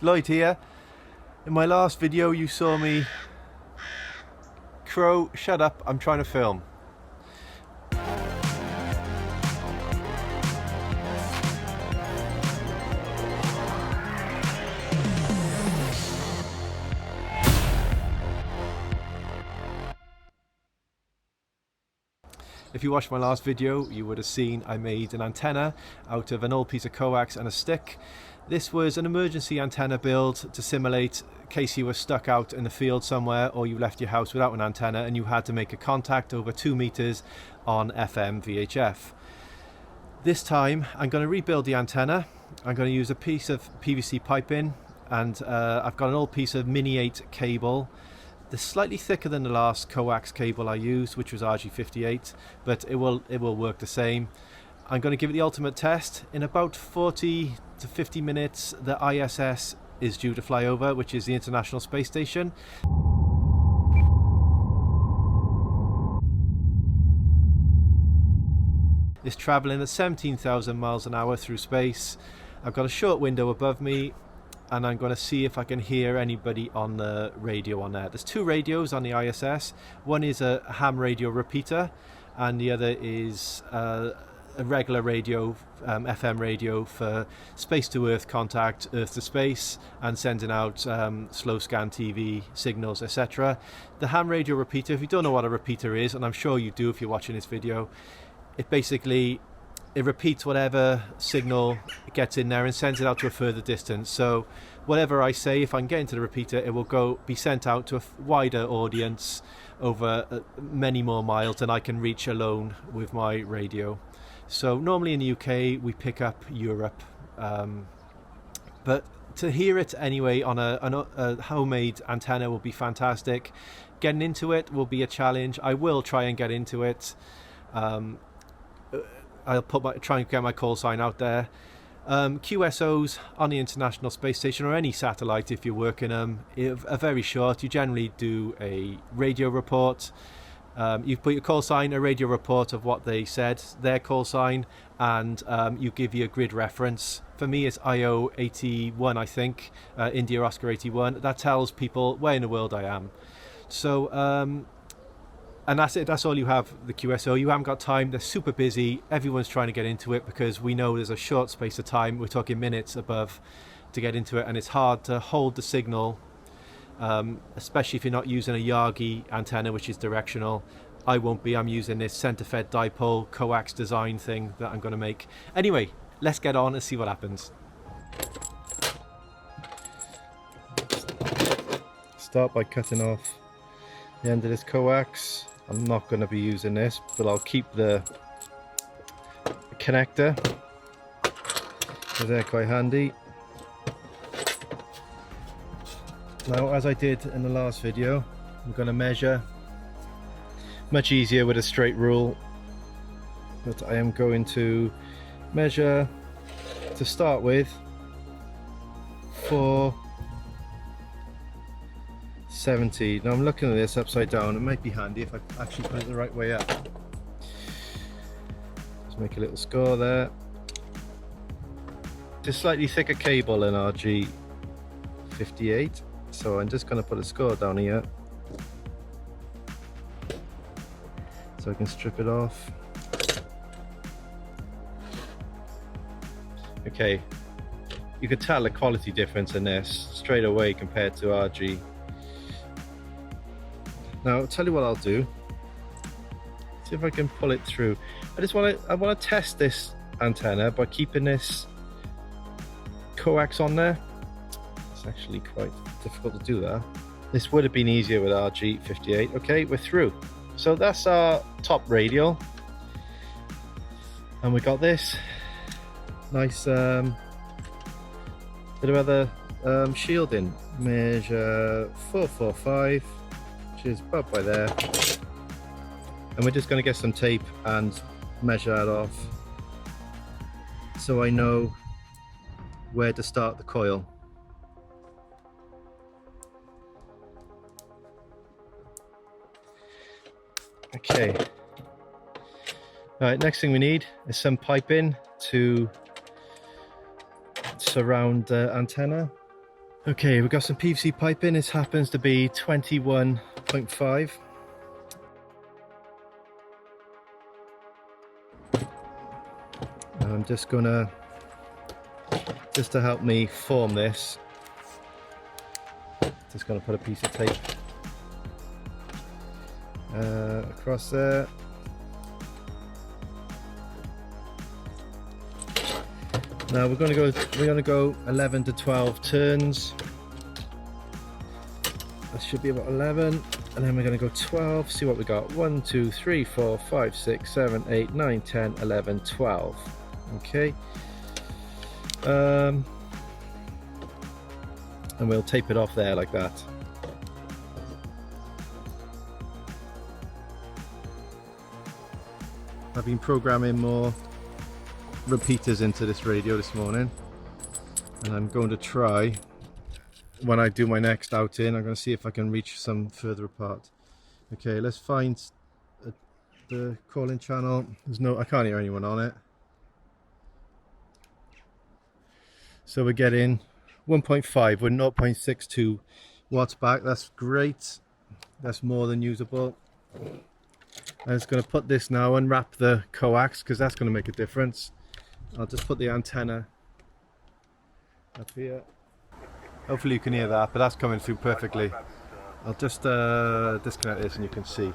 Lloyd here. In my last video you saw me... Crow, shut up, I'm trying to film. If you watched my last video, you would have seen I made an antenna out of an old piece of coax and a stick. This was an emergency antenna build to simulate in case you were stuck out in the field somewhere or you left your house without an antenna and you had to make a contact over 2 meters on FM VHF. This time I'm going to rebuild the antenna. I'm going to use a piece of PVC piping and I've got an old piece of mini 8 cable. They're slightly thicker than the last coax cable I used, which was RG58, but it will work the same. I'm going to give it the ultimate test. In about 40 to 50 minutes, the ISS is due to fly over, which is the International Space Station. It's traveling at 17,000 miles an hour through space. I've got a short window above me, and I'm going to see if I can hear anybody on the radio on there. There's 2 radios on the ISS. One is a ham radio repeater, and the other is a regular radio, FM radio for space to earth contact, earth to space, and sending out slow scan TV signals, etc. The ham radio repeater, if you don't know what a repeater is, and I'm sure you do if you're watching this video, it repeats whatever signal gets in there and sends it out to a further distance. So whatever I say, if I can get into the repeater, it will be sent out to a wider audience over many more miles than I can reach alone with my radio. So normally in the UK we pick up Europe, but to hear it anyway on a homemade antenna will be fantastic. Getting into it will be a challenge. I will try and get into it. I'll try and get my call sign out there. QSOs on the International Space Station, or any satellite if you're working them, are very short. You generally do a radio report. You put your call sign, a radio report of what they said, their call sign, and you give your grid reference. For me it's IO 81, I think, India Oscar 81. That tells people where in the world I am. So and that's it, that's all you have, the QSO. You haven't got time, they're super busy, everyone's trying to get into it because we know there's a short space of time, we're talking minutes above to get into it, and it's hard to hold the signal, especially if you're not using a Yagi antenna, which is directional. I won't be, I'm using this center-fed dipole coax design thing that I'm going to make. Anyway, let's get on and see what happens. Start by cutting off the end of this coax. I'm not going to be using this, but I'll keep the connector because they're quite handy. Now, as I did in the last video, I'm going to measure. Much easier with a straight rule, but I am going to measure to start with for 70. Now I'm looking at this upside down. It might be handy if I actually put it the right way up. Let's make a little score there. It's a slightly thicker cable than RG58, so I'm just going to put a score down here so I can strip it off. Okay, you can tell the quality difference in this straight away compared to RG. Now I'll tell you what I'll do. See if I can pull it through. I want to test this antenna by keeping this coax on there. It's actually quite difficult to do that. This would have been easier with RG58. Okay, we're through. So that's our top radial, and we got this nice bit of other shielding. Measure 445. Is about by there, and we're just going to get some tape and measure that off so I know where to start the coil. Okay, alright, next thing we need is some piping to surround the antenna. Okay, we've got some PVC pipe in. This happens to be 21.5. I'm just gonna, just to help me form this, just gonna put a piece of tape across there. Now we're gonna go 11 to 12 turns. That should be about 11, and then we're gonna go 12. See what we got. 1, 2, 3, 4, 5, 6, 7, 8, 9, 10, 11, 12. Okay. And we'll tape it off there like that. I've been programming more repeaters into this radio this morning, and I'm going to try, when I do my next outing, I'm going to see if I can reach some further apart. Okay, let's find the call-in channel. I can't hear anyone on it. So we're getting 1.5, we're 0.62 watts back. That's great. That's more than usable. I'm just going to put this now, unwrap the coax, because that's going to make a difference. I'll just put the antenna up here. Hopefully you can hear that, but that's coming through perfectly. I'll just disconnect this and you can see.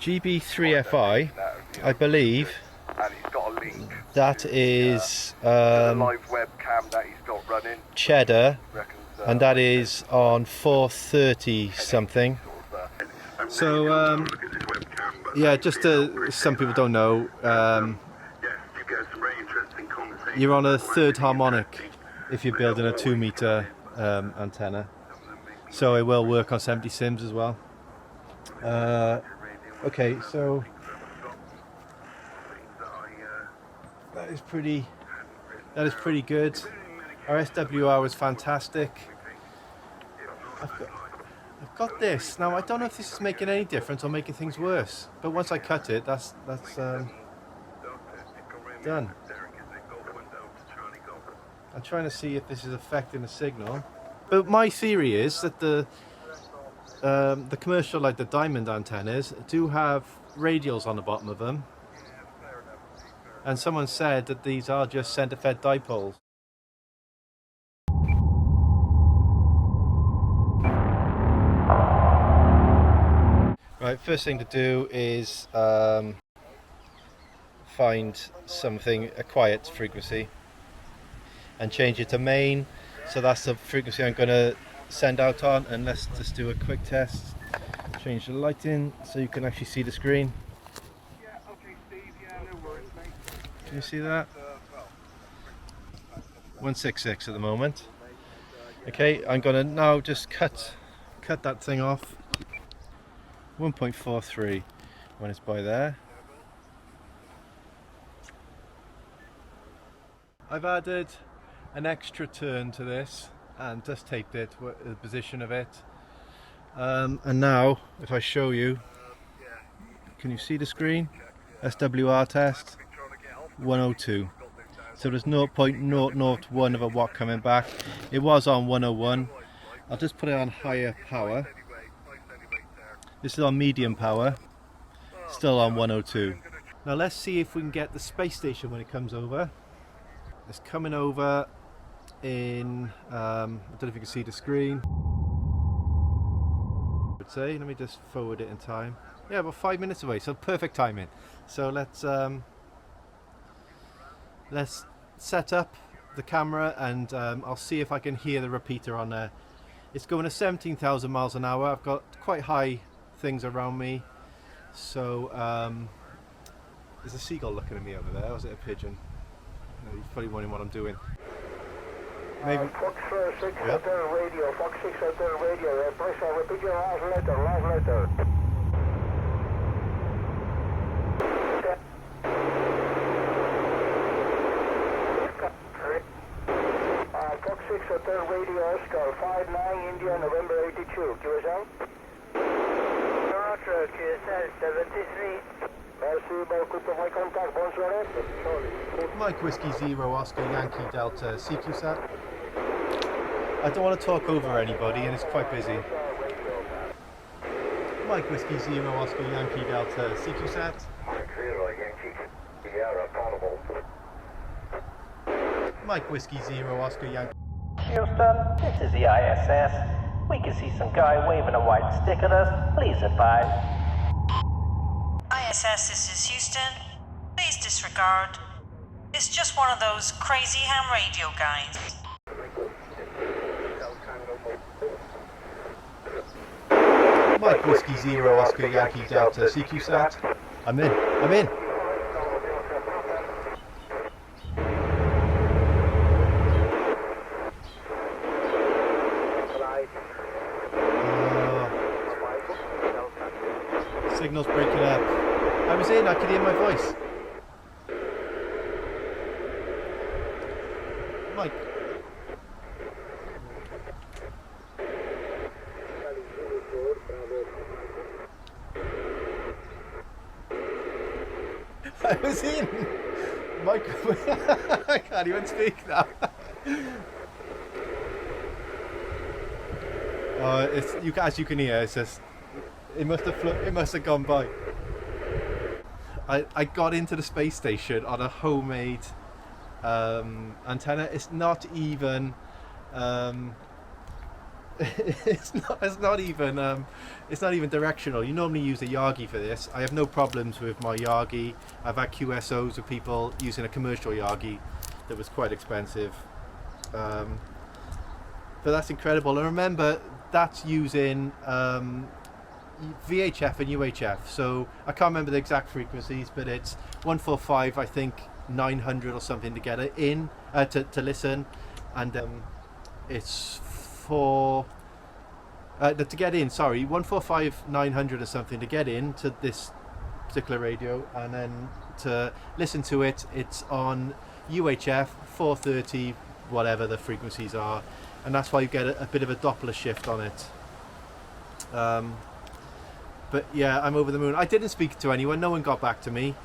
GB3FI, I believe that is cheddar, and that is on 430 something. So yeah, just some people don't know, you're on a third harmonic if you're building a 2 meter antenna, so it will work on 70 sims as well. Okay, so that is pretty good. Our SWR was fantastic. I've got this now. I don't know if this is making any difference or making things worse, but once I cut it, that's done. I'm trying to see if this is affecting the signal, but my theory is that the commercial, like the diamond antennas, do have radials on the bottom of them, and someone said that these are just center-fed dipoles. Right, first thing to do is find something, a quiet frequency, and change it to main. So that's the frequency I'm going to send out on, and let's just do a quick test. Change the lighting so you can actually see the screen. Can you see that? 166 at the moment. Okay, I'm going to now just cut that thing off. 1.43 when it's by there. I've added an extra turn to this and just taped it, the position of it. And now, if I show you, can you see the screen? SWR test, 102. So there's 0.001 of a watt coming back. It was on 101. I'll just put it on higher power. This is on medium power, still on 102. Now let's see if we can get the space station when it comes over. It's coming over in, I don't know if you can see the screen. I would say, let me just forward it in time. Yeah, about 5 minutes away, so perfect timing. So let's set up the camera, and I'll see if I can hear the repeater on there. It's going at 17,000 miles an hour. I've got quite high things around me, so there's a seagull looking at me over there, or is it a pigeon? No, he's probably wondering what I'm doing. Maybe. Fox 6 hotel radio, Fox 6 hotel radio, please repeat your last letter. Fox 6 hotel radio, Oscar 59 India, November 82, QSL? Roger, QSL 73. Merci beaucoup pour votre contact, bonne soirée. Mike Whiskey 0 Oscar Yankee Delta CQSat. I don't want to talk over anybody, and it's quite busy. Mike Whiskey Zero Oscar Yankee Delta CQ set. Mike 0 Yankee Sierra Portable. Mike Whiskey Zero Oscar Yankee. Houston, this is the ISS. We can see some guy waving a white stick at us. Please advise. ISS, this is Houston. Please disregard. It's just one of those crazy ham radio guys. Mike Whiskey Zero Oscar Yankee Delta CQ set. I'm in. Signal's breaking up. I was in, I could hear my voice. Mike. I was in. Mike. I can't even speak now. As you can hear, it's just. It must have gone by. I got into the space station on a homemade antenna. It's not even. It's not even directional. You normally use a Yagi for this. I have no problems with my Yagi. I've had QSOs of people using a commercial Yagi that was quite expensive. But that's incredible. And remember, that's using VHF and UHF. So I can't remember the exact frequencies, but it's 145, I think 900 or something to get it in to listen, and it's for to get in. Sorry, 145 900 or something to get in to this particular radio, and then to listen to it, it's on UHF 430, whatever the frequencies are, and that's why you get a bit of a Doppler shift on it. But yeah, I'm over the moon. I didn't speak to anyone, no one got back to me,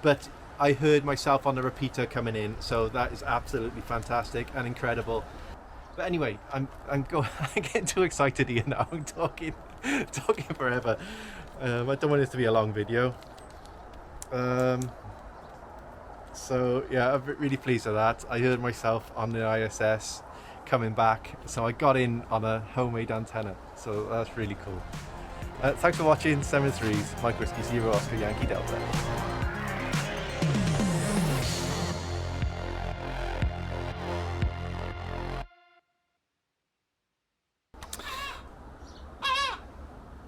but I heard myself on the repeater coming in, so that is absolutely fantastic and incredible. But anyway, I'm getting too excited here now. I'm talking forever. I don't want this to be a long video. So yeah, I'm really pleased with that. I heard myself on the ISS coming back, so I got in on a homemade antenna, so that's really cool. Thanks for watching. 7-3s, Mike Whiskey Zero Oscar Yankee Delta.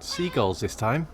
Seagulls this time.